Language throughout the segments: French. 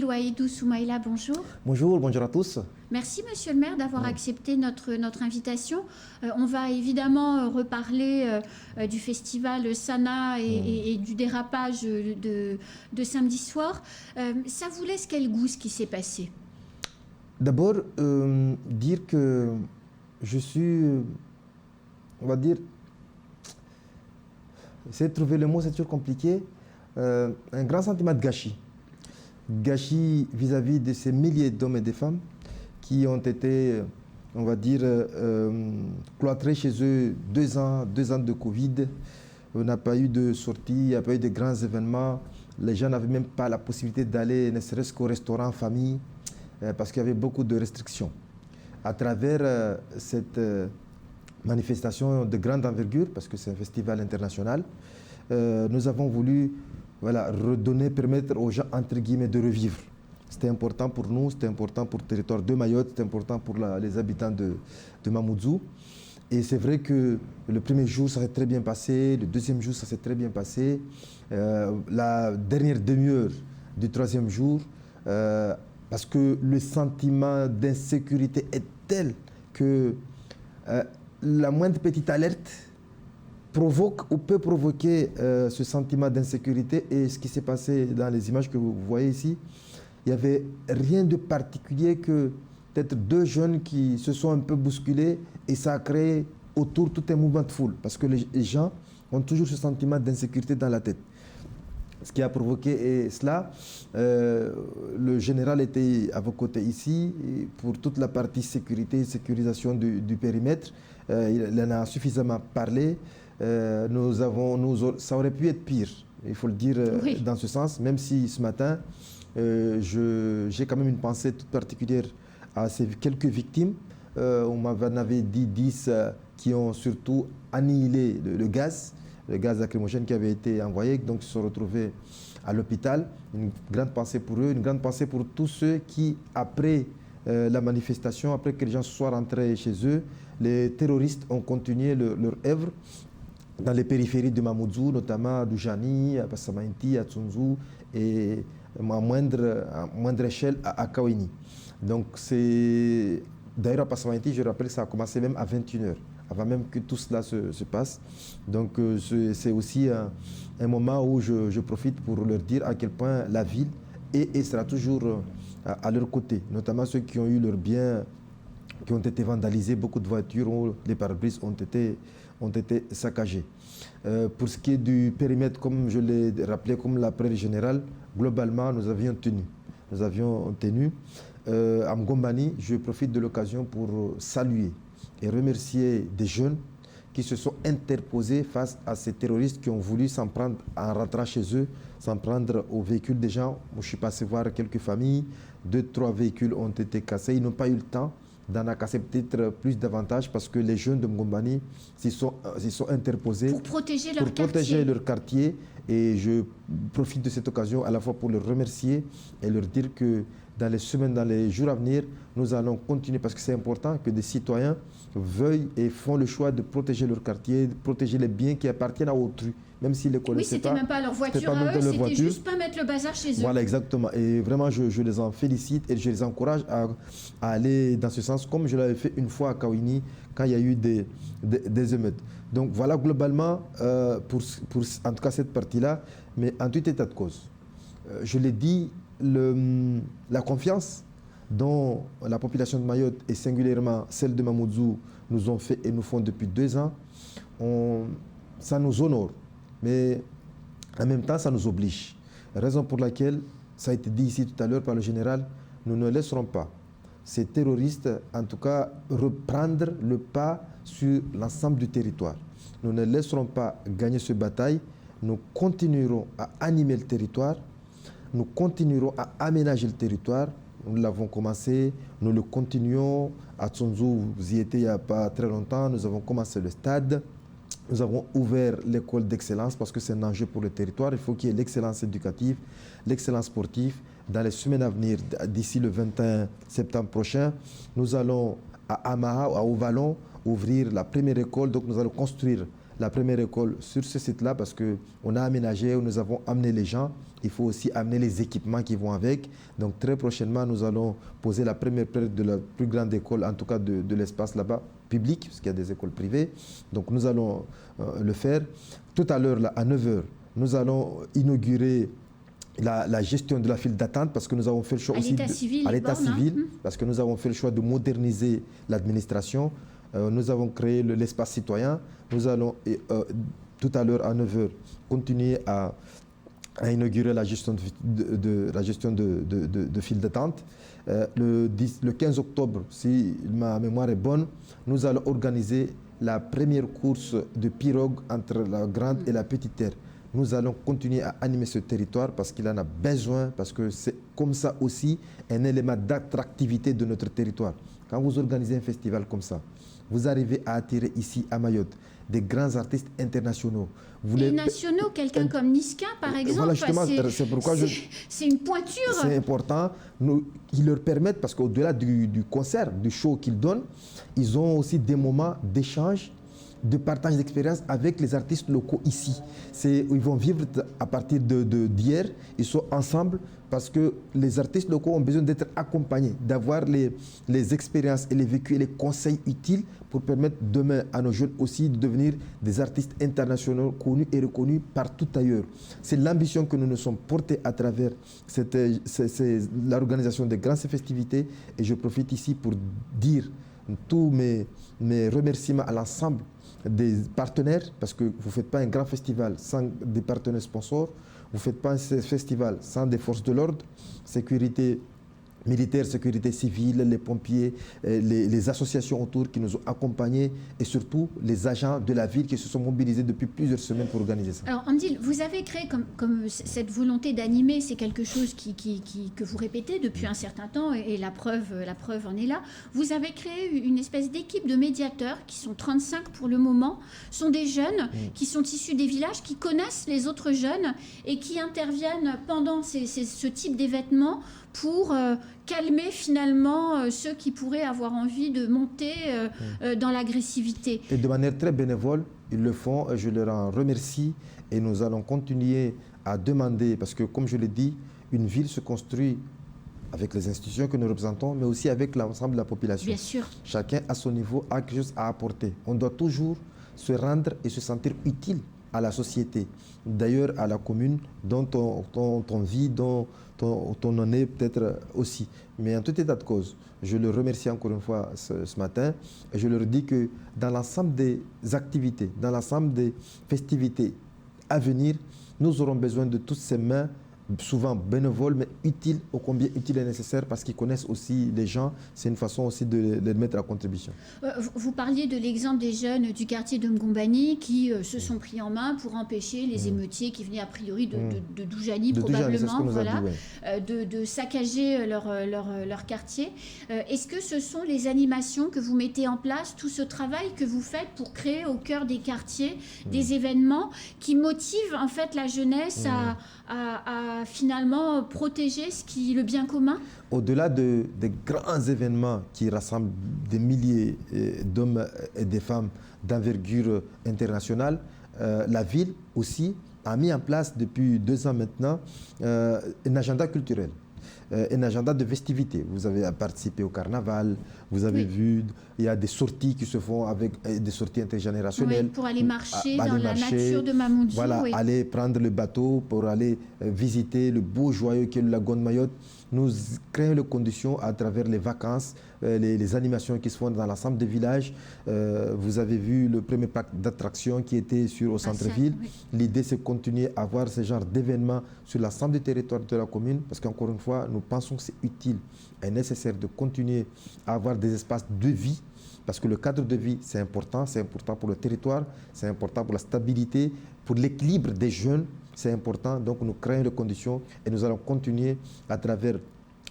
Adil Ouahidou Soumaïla, bonjour. Bonjour à tous. Merci, monsieur le maire, d'avoir accepté notre invitation. On va évidemment reparler du festival Sana et du dérapage de samedi soir. Ça vous laisse quel goût ce qui s'est passé? D'abord, dire que je suis, on va dire, essayer de trouver le mot, c'est toujours compliqué, un grand sentiment de gâchis. Gâchis vis-à-vis de ces milliers d'hommes et de femmes qui ont été, on va dire, cloîtrés chez eux 2 ans de Covid. On n'a pas eu de sortie, il n'y a pas eu de grands événements. Les gens n'avaient même pas la possibilité d'aller, ne serait-ce qu'au restaurant en famille, parce qu'il y avait beaucoup de restrictions. À travers cette manifestation de grande envergure, parce que c'est un festival international, nous avons voulu redonner, permettre aux gens, entre guillemets, de revivre. C'était important pour nous, c'était important pour le territoire de Mayotte, c'était important pour les habitants de Mamoudzou. Et c'est vrai que le premier jour, ça s'est très bien passé, le deuxième jour, ça s'est très bien passé. La dernière demi-heure du troisième jour, parce que le sentiment d'insécurité est tel que la moindre petite alerte provoque ou peut provoquer ce sentiment d'insécurité. Et ce qui s'est passé dans les images que vous voyez ici, il n'y avait rien de particulier que peut-être 2 jeunes qui se sont un peu bousculés et ça a créé autour tout un mouvement de foule parce que les gens ont toujours ce sentiment d'insécurité dans la tête. Ce qui a provoqué cela, le général était à vos côtés ici pour toute la partie sécurité, sécurisation du périmètre. Il en a suffisamment parlé. Ça aurait pu être pire, il faut le dire dans ce sens, même si ce matin, j'ai quand même une pensée toute particulière à ces quelques victimes. On m'avait dit 10 qui ont surtout annihilé le gaz lacrymogène qui avait été envoyé, donc ils se sont retrouvés à l'hôpital. Une grande pensée pour eux, une grande pensée pour tous ceux qui, après la manifestation, après que les gens soient rentrés chez eux, les terroristes ont continué leur œuvre dans les périphéries de Mamoudzou, notamment à Doujani, à Passamainti, à Tsunzu et à moindre échelle à Kaweni. Donc c'est d'ailleurs à Passamainti, je rappelle, ça a commencé même à 21h, avant même que tout cela se passe. Donc c'est aussi un moment où je profite pour leur dire à quel point la ville et sera toujours à leur côté, notamment ceux qui ont eu leurs biens qui ont été vandalisés, beaucoup de voitures, les pare-brises ont été saccagés. Pour ce qui est du périmètre, comme je l'ai rappelé, comme l'a presse générale, globalement, nous avions tenu. À Mgombani, je profite de l'occasion pour saluer et remercier des jeunes qui se sont interposés face à ces terroristes qui ont voulu s'en prendre en rentrant chez eux, s'en prendre aux véhicules des gens. Je suis passé voir quelques familles, 2-3 véhicules ont été cassés, ils n'ont pas eu le temps d'en casser peut-être plus davantage parce que les jeunes de Mgombani s'y sont interposés pour protéger leur quartier. Et je profite de cette occasion à la fois pour les remercier et leur dire que dans les semaines, dans les jours à venir, nous allons continuer parce que c'est important que des citoyens veuillent et font le choix de protéger leur quartier, de protéger les biens qui appartiennent à autrui, même s'ils ne les connaissaient pas. Oui, c'était même pas leur voiture à eux, c'était juste pas mettre le bazar chez eux. Voilà, exactement. Et vraiment, je les en félicite et je les encourage à aller dans ce sens, comme je l'avais fait une fois à Kaweni, quand il y a eu des émeutes. Donc voilà globalement, pour en tout cas cette partie-là, mais en tout état de cause. Je l'ai dit, la confiance dont la population de Mayotte et singulièrement celle de Mamoudzou nous ont fait et nous font depuis 2 ans, ça nous honore, mais en même temps ça nous oblige. Raison pour laquelle, ça a été dit ici tout à l'heure par le général, nous ne laisserons pas ces terroristes, en tout cas, reprendre le pas sur l'ensemble du territoire. Nous ne laisserons pas gagner cette bataille, nous continuerons à animer le territoire, nous continuerons à aménager le territoire. Nous l'avons commencé, nous le continuons. À Tsunzu, vous y étiez il n'y a pas très longtemps, nous avons commencé le stade. Nous avons ouvert l'école d'excellence parce que c'est un enjeu pour le territoire. Il faut qu'il y ait l'excellence éducative, l'excellence sportive. Dans les semaines à venir, d'ici le 21 septembre prochain, nous allons à Amaha, à Ovalon, ouvrir la première école. Donc nous allons construire la première école sur ce site-là parce qu'on a aménagé, nous avons amené les gens. Il faut aussi amener les équipements qui vont avec. Donc très prochainement, nous allons poser la première pierre de la plus grande école, en tout cas de l'espace là-bas, public, parce qu'il y a des écoles privées. Donc nous allons le faire. Tout à l'heure, à 9 h, nous allons inaugurer la gestion de la file d'attente parce que nous avons fait le choix aussi à l'état civil, parce que nous avons fait le choix de moderniser l'administration. Nous avons créé l'espace citoyen. Nous allons tout à l'heure à 9 h continuer à inaugurer la gestion de file d'attente. Le 15 octobre, si ma mémoire est bonne, nous allons organiser la première course de pirogue entre la Grande et la Petite Terre. Nous allons continuer à animer ce territoire parce qu'il en a besoin, parce que c'est comme ça aussi un élément d'attractivité de notre territoire. Quand vous organisez un festival comme ça, vous arrivez à attirer ici à Mayotte des grands artistes internationaux. Nationaux, quelqu'un comme Niska, par exemple. Voilà, justement, c'est pourquoi c'est une pointure. C'est important. Ils leur permettent, parce qu'au-delà du concert, du show qu'ils donnent, ils ont aussi des moments d'échange, de partage d'expérience avec les artistes locaux ici. Ils vont vivre à partir d'hier, ils sont ensemble parce que les artistes locaux ont besoin d'être accompagnés, d'avoir les expériences et les vécus et les conseils utiles pour permettre demain à nos jeunes aussi de devenir des artistes internationaux connus et reconnus partout ailleurs. C'est l'ambition que nous nous sommes portés à travers l'organisation des grandes festivités et je profite ici pour dire tous mes remerciements à l'ensemble des partenaires, parce que vous ne faites pas un grand festival sans des partenaires sponsors, vous ne faites pas un festival sans des forces de l'ordre, sécurité militaire, sécurité civile, les pompiers, les associations autour qui nous ont accompagnés et surtout les agents de la ville qui se sont mobilisés depuis plusieurs semaines pour organiser ça. Alors Hamdil, vous avez créé comme cette volonté d'animer, c'est quelque chose que vous répétez depuis un certain temps et la preuve en est là. Vous avez créé une espèce d'équipe de médiateurs qui sont 35 pour le moment, sont des jeunes qui sont issus des villages, qui connaissent les autres jeunes et qui interviennent pendant ce type d'événements pour calmer finalement ceux qui pourraient avoir envie de monter dans l'agressivité. Et de manière très bénévole, ils le font, je leur en remercie et nous allons continuer à demander, parce que comme je l'ai dit, une ville se construit avec les institutions que nous représentons, mais aussi avec l'ensemble de la population. Bien sûr. Chacun à son niveau a quelque chose à apporter. On doit toujours se rendre et se sentir utile à la société, d'ailleurs à la commune dont on vit, dont on en est peut-être aussi. Mais en tout état de cause, je le remercie encore une fois ce matin et je leur dis que dans l'ensemble des activités, dans l'ensemble des festivités à venir, nous aurons besoin de toutes ces mains, souvent bénévoles, mais utiles, ô combien utiles et nécessaires, parce qu'ils connaissent aussi les gens. C'est une façon aussi de les mettre à contribution. Vous parliez de l'exemple des jeunes du quartier de Mgombani qui se sont pris en main pour empêcher les émeutiers qui venaient a priori de Doujani, probablement, de saccager leur quartier. Est-ce que ce sont les animations que vous mettez en place, tout ce travail que vous faites pour créer au cœur des quartiers des événements qui motivent en fait la jeunesse à finalement protéger le bien commun? Au-delà des grands événements qui rassemblent des milliers d'hommes et de femmes d'envergure internationale, la ville aussi a mis en place depuis 2 ans maintenant un agenda culturel. Un agenda de festivité. Vous avez participé au carnaval, vous avez vu, il y a des sorties qui se font avec des sorties intergénérationnelles. Oui, pour aller marcher dans la nature de Mamoudzou. Voilà, aller prendre le bateau pour aller visiter le beau joyau qu'est le lagon de Mayotte. Nous créons les conditions à travers les vacances, les animations qui se font dans l'ensemble des villages. Vous avez vu le premier parc d'attractions qui était au centre-ville. Oui. L'idée, c'est de continuer à avoir ce genre d'événements sur l'ensemble du territoire de la commune, parce qu'encore une fois, nous pensons que c'est utile et nécessaire de continuer à avoir des espaces de vie, parce que le cadre de vie, c'est important pour le territoire, c'est important pour la stabilité, pour l'équilibre des jeunes, c'est important. Donc nous créons les conditions et nous allons continuer à travers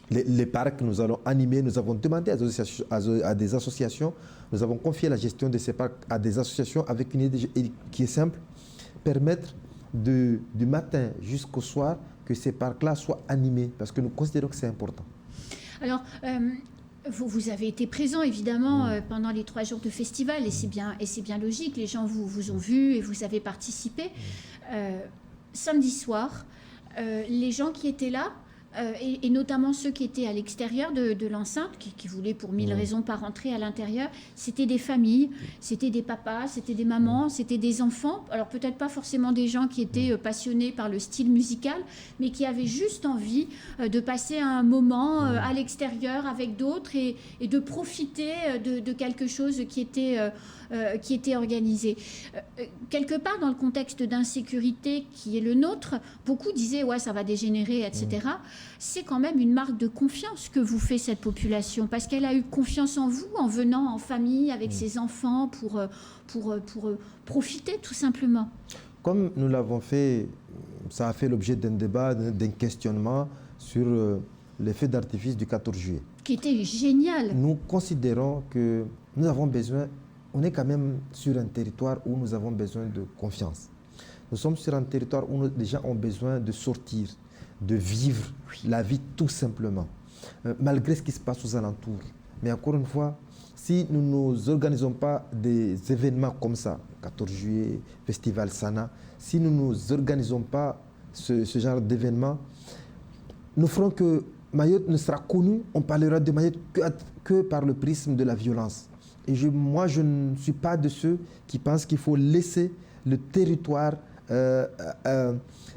les parcs, nous allons animer, nous avons demandé à des associations, nous avons confié la gestion de ces parcs à des associations avec une idée qui est simple, permettre du matin jusqu'au soir que ces parcs-là soient animés, parce que nous considérons que c'est important. Alors, Vous avez été présent, évidemment, pendant les 3 jours de festival, et c'est bien logique. Les gens vous ont vu et vous avez participé. Samedi soir, les gens qui étaient là, et notamment ceux qui étaient à l'extérieur de l'enceinte, qui voulaient pour 1000 raisons pas rentrer à l'intérieur, c'était des familles, c'était des papas, c'était des mamans, c'était des enfants. Alors peut-être pas forcément des gens qui étaient passionnés par le style musical, mais qui avaient juste envie de passer un moment à l'extérieur avec d'autres et de profiter de quelque chose qui était organisé. Quelque part, dans le contexte d'insécurité qui est le nôtre, beaucoup disaient « ouais, ça va dégénérer, etc. » C'est quand même une marque de confiance que vous fait cette population, parce qu'elle a eu confiance en vous en venant en famille avec ses enfants pour profiter tout simplement. Comme nous l'avons fait, ça a fait l'objet d'un débat, d'un questionnement sur les feux d'artifice du 14 juillet. Qui était génial. Nous considérons que nous avons besoin, on est quand même sur un territoire où nous avons besoin de confiance. Nous sommes sur un territoire où les gens ont besoin de sortir, de vivre la vie tout simplement, malgré ce qui se passe aux alentours. Mais encore une fois, si nous ne organisons pas des événements comme ça, 14 juillet, Festival Sana, si nous ne organisons pas ce genre d'événements, nous ferons que Mayotte ne sera connue, on parlera de Mayotte que par le prisme de la violence. Et moi, je ne suis pas de ceux qui pensent qu'il faut laisser le territoire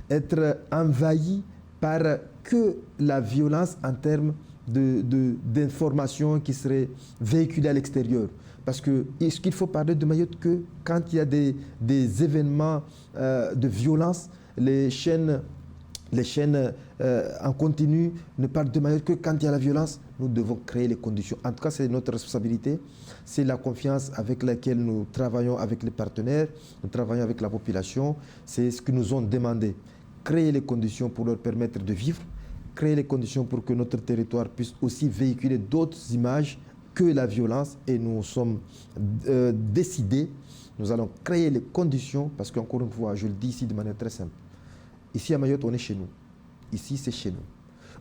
être envahi par que la violence en termes d'informations qui seraient véhiculées à l'extérieur. Parce que est-ce qu'il faut parler de Mayotte que quand il y a des événements de violence, les chaînes en continu ne parlent de Mayotte que quand il y a la violence? Nous devons créer les conditions. En tout cas, c'est notre responsabilité. C'est la confiance avec laquelle nous travaillons avec les partenaires, nous travaillons avec la population. C'est ce que nous ont demandé. Créer les conditions pour leur permettre de vivre, créer les conditions pour que notre territoire puisse aussi véhiculer d'autres images que la violence. Et nous sommes décidés, nous allons créer les conditions, parce qu'encore une fois, je le dis ici de manière très simple, ici à Mayotte, on est chez nous. Ici, c'est chez nous.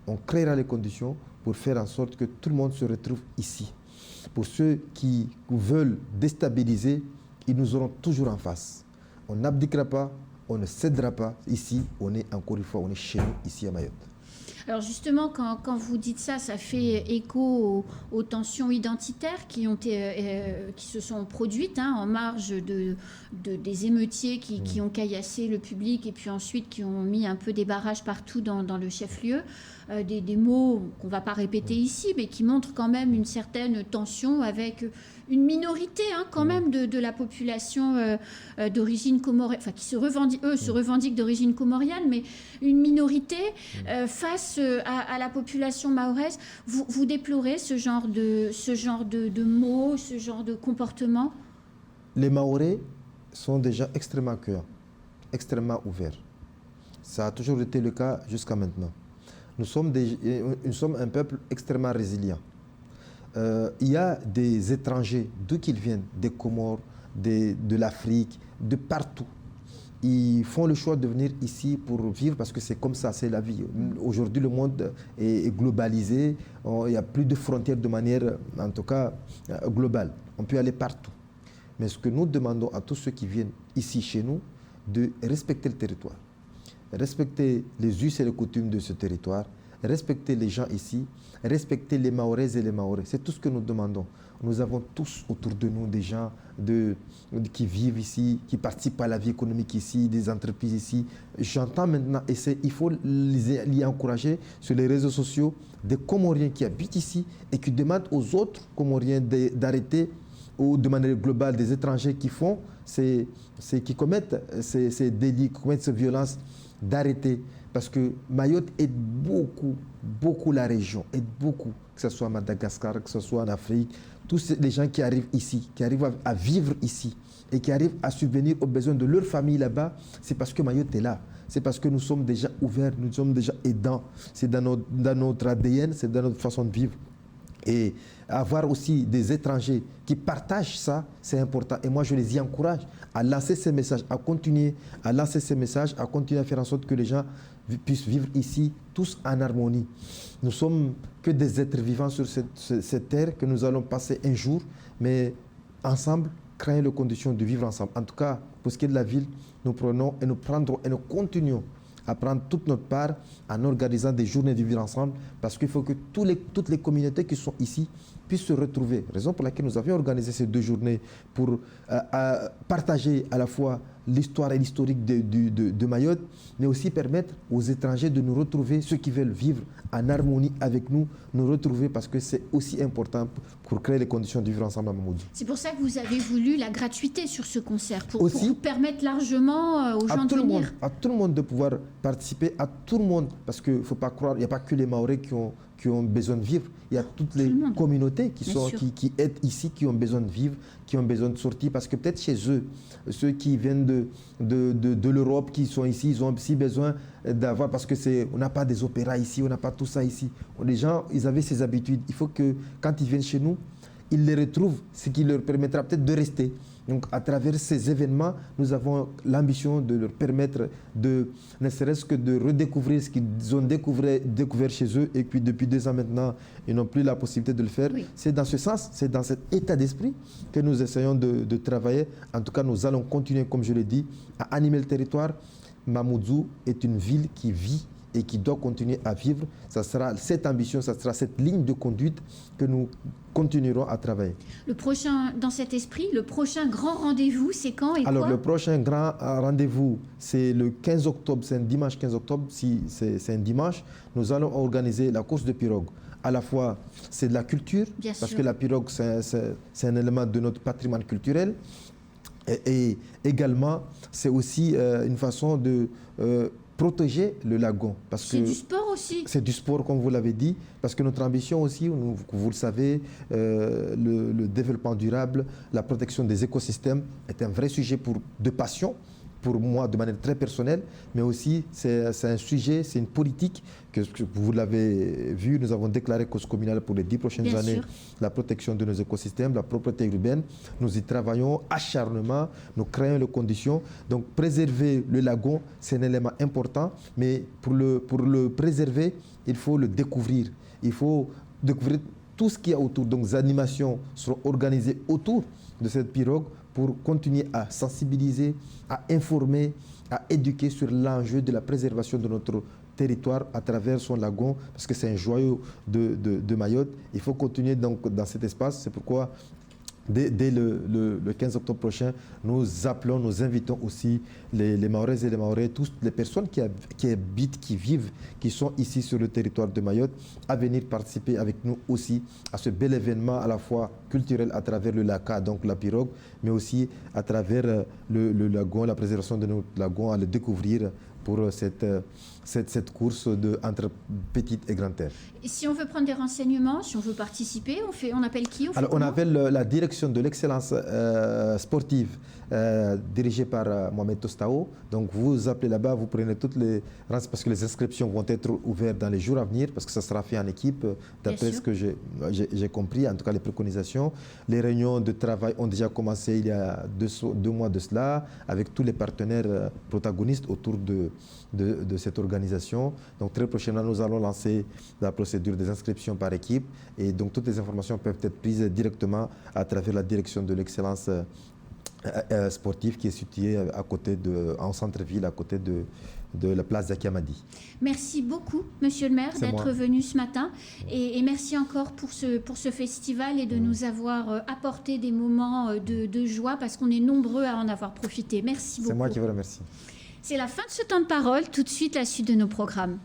On créera les conditions pour faire en sorte que tout le monde se retrouve ici. Pour ceux qui veulent déstabiliser, ils nous auront toujours en face. On n'abdiquera pas, on ne cédera pas. Ici, on est encore une fois, on est chez nous, ici à Mayotte. Alors justement, quand vous dites ça, ça fait écho aux tensions identitaires qui se sont produites en marge des émeutiers qui ont caillassé le public et puis ensuite qui ont mis un peu des barrages partout dans le chef-lieu. Des mots qu'on ne va pas répéter ici, mais qui montrent quand même une certaine tension avec une minorité quand même de la population d'origine comorienne, enfin qui se revendiquent d'origine comorienne, mais une minorité face à la population mahoraise. Vous déplorez ce genre de mots, ce genre de comportement? Les Mahorais sont déjà extrêmement accueillants, extrêmement ouverts. Ça a toujours été le cas jusqu'à maintenant. Nous sommes un peuple extrêmement résilient. Il y a des étrangers, d'où qu'ils viennent, des Comores, de l'Afrique, de partout. Ils font le choix de venir ici pour vivre parce que c'est comme ça, c'est la vie. Aujourd'hui, le monde est globalisé. Il n'y a plus de frontières de manière, en tout cas, globale. On peut aller partout. Mais ce que nous demandons à tous ceux qui viennent ici chez nous, de respecter le territoire. Respecter les us et les coutumes de ce territoire, respecter les gens ici, respecter les Mahoraises et les Mahorais. C'est tout ce que nous demandons. Nous avons tous autour de nous des gens qui vivent ici, qui participent à la vie économique ici, des entreprises ici. J'entends maintenant, et il faut les encourager sur les réseaux sociaux, des Comoriens qui habitent ici et qui demandent aux autres Comoriens d'arrêter, ou de manière globale des étrangers qui qui commettent ces délits, qui commettent ces violences, d'arrêter. Parce que Mayotte aide beaucoup la région, aide beaucoup, que ce soit à Madagascar, que ce soit en Afrique, tous les gens qui arrivent ici, qui arrivent à vivre ici et qui arrivent à subvenir aux besoins de leur famille là-bas, c'est parce que Mayotte est là. C'est parce que nous sommes déjà ouverts, nous sommes déjà aidants. C'est dans notre ADN, c'est dans notre façon de vivre. Et avoir aussi des étrangers qui partagent ça, c'est important. Et moi, je les y encourage à lancer ces messages, à continuer à lancer ces messages, à continuer à faire en sorte que les gens puissent vivre ici, tous en harmonie. Nous sommes que des êtres vivants sur cette terre que nous allons passer un jour, mais ensemble, créer les conditions de vivre ensemble. En tout cas, pour ce qui est de la ville, nous prenons et nous prendrons et nous continuons à prendre toute notre part en organisant des journées de vivre ensemble, parce qu'il faut que toutes les communautés qui sont ici puissent se retrouver. Raison pour laquelle nous avions organisé ces 2 journées pour partager à la fois l'histoire et l'historique de Mayotte, mais aussi permettre aux étrangers de nous retrouver, ceux qui veulent vivre en harmonie avec nous, nous retrouver, parce que c'est aussi important pour créer les conditions de vivre ensemble à Mamoudzou. C'est pour ça que vous avez voulu la gratuité sur ce concert, pour permettre largement aux gens de venir. À tout le monde de pouvoir participer, à tout le monde, parce qu'il ne faut pas croire, il n'y a pas que les Mahorais qui ont besoin de vivre, il y a toutes les communautés qui aident ici, qui ont besoin de vivre, qui ont besoin de sortir, parce que peut-être chez eux, ceux qui viennent de l'Europe, qui sont ici, ils ont aussi besoin d'avoir, parce que on n'a pas des opéras ici, on n'a pas tout ça ici. Les gens, ils avaient ces habitudes. Il faut que quand ils viennent chez nous, ils les retrouvent, ce qui leur permettra peut-être de rester. Donc, à travers ces événements, nous avons l'ambition de leur permettre ne serait-ce que de redécouvrir ce qu'ils ont découvert chez eux, et puis depuis 2 ans maintenant, ils n'ont plus la possibilité de le faire. Oui. C'est dans ce sens, c'est dans cet état d'esprit que nous essayons de travailler. En tout cas, nous allons continuer, comme je l'ai dit, à animer le territoire. Mamoudzou est une ville qui vit et qui doit continuer à vivre. Ça sera cette ambition, ça sera cette ligne de conduite que nous continuerons à travailler. Dans cet esprit, le prochain grand rendez-vous, c'est quand et Alors, quoi? le prochain grand rendez-vous, c'est le 15 octobre, c'est un dimanche 15 octobre, si c'est un dimanche, nous allons organiser la course de pirogue. À la fois, c'est de la culture, parce que la pirogue, c'est un élément de notre patrimoine culturel. Et également, c'est aussi une façon de protéger le lagon. C'est du sport aussi. C'est du sport, comme vous l'avez dit, parce que notre ambition aussi, vous le savez, le développement durable, la protection des écosystèmes est un vrai sujet de passion, pour moi de manière très personnelle, mais aussi c'est un sujet, c'est une politique que vous l'avez vu, nous avons déclaré cause communale pour les 10 prochaines années, la protection de nos écosystèmes, la propreté urbaine. Nous y travaillons acharnement, nous créons les conditions. Donc préserver le lagon, c'est un élément important, mais pour le préserver, il faut le découvrir. Il faut découvrir tout ce qu'il y a autour. Donc les animations seront organisées autour de cette pirogue pour continuer à sensibiliser, à informer, à éduquer sur l'enjeu de la préservation de notre territoire à travers son lagon, parce que c'est un joyau de Mayotte. Il faut continuer donc dans cet espace. C'est pourquoi dès le 15 octobre prochain, nous appelons, nous invitons aussi les Mahoraises et les Mahorais, toutes les personnes qui habitent, qui vivent, qui sont ici sur le territoire de Mayotte, à venir participer avec nous aussi à ce bel événement à la fois culturel à travers le Laka, donc la pirogue, mais aussi à travers le lagon, la préservation de notre lagon, à le découvrir pour cette course entre petite et grande terre. Et si on veut prendre des renseignements, si on veut participer, on appelle qui? Alors, on appelle la direction de l'excellence sportive dirigée par Mohamed Tostao. Donc, vous appelez là-bas, vous prenez toutes les renseignements, parce que les inscriptions vont être ouvertes dans les jours à venir, parce que ça sera fait en équipe, d'après ce que j'ai compris, en tout cas les préconisations. Les réunions de travail ont déjà commencé il y a 2 mois de cela, avec tous les partenaires protagonistes autour de cette organisation. Donc très prochainement, nous allons lancer la procédure des inscriptions par équipe, et donc toutes les informations peuvent être prises directement à travers la direction de l'excellence sportive qui est située en centre-ville, à côté de la place Zaki Hamadi. Merci beaucoup, Monsieur le maire, d'être venu ce matin, et merci encore pour ce festival et de nous avoir apporté des moments de joie, parce qu'on est nombreux à en avoir profité. Merci beaucoup. C'est moi qui vous remercie. C'est la fin de ce temps de parole. Tout de suite, la suite de nos programmes.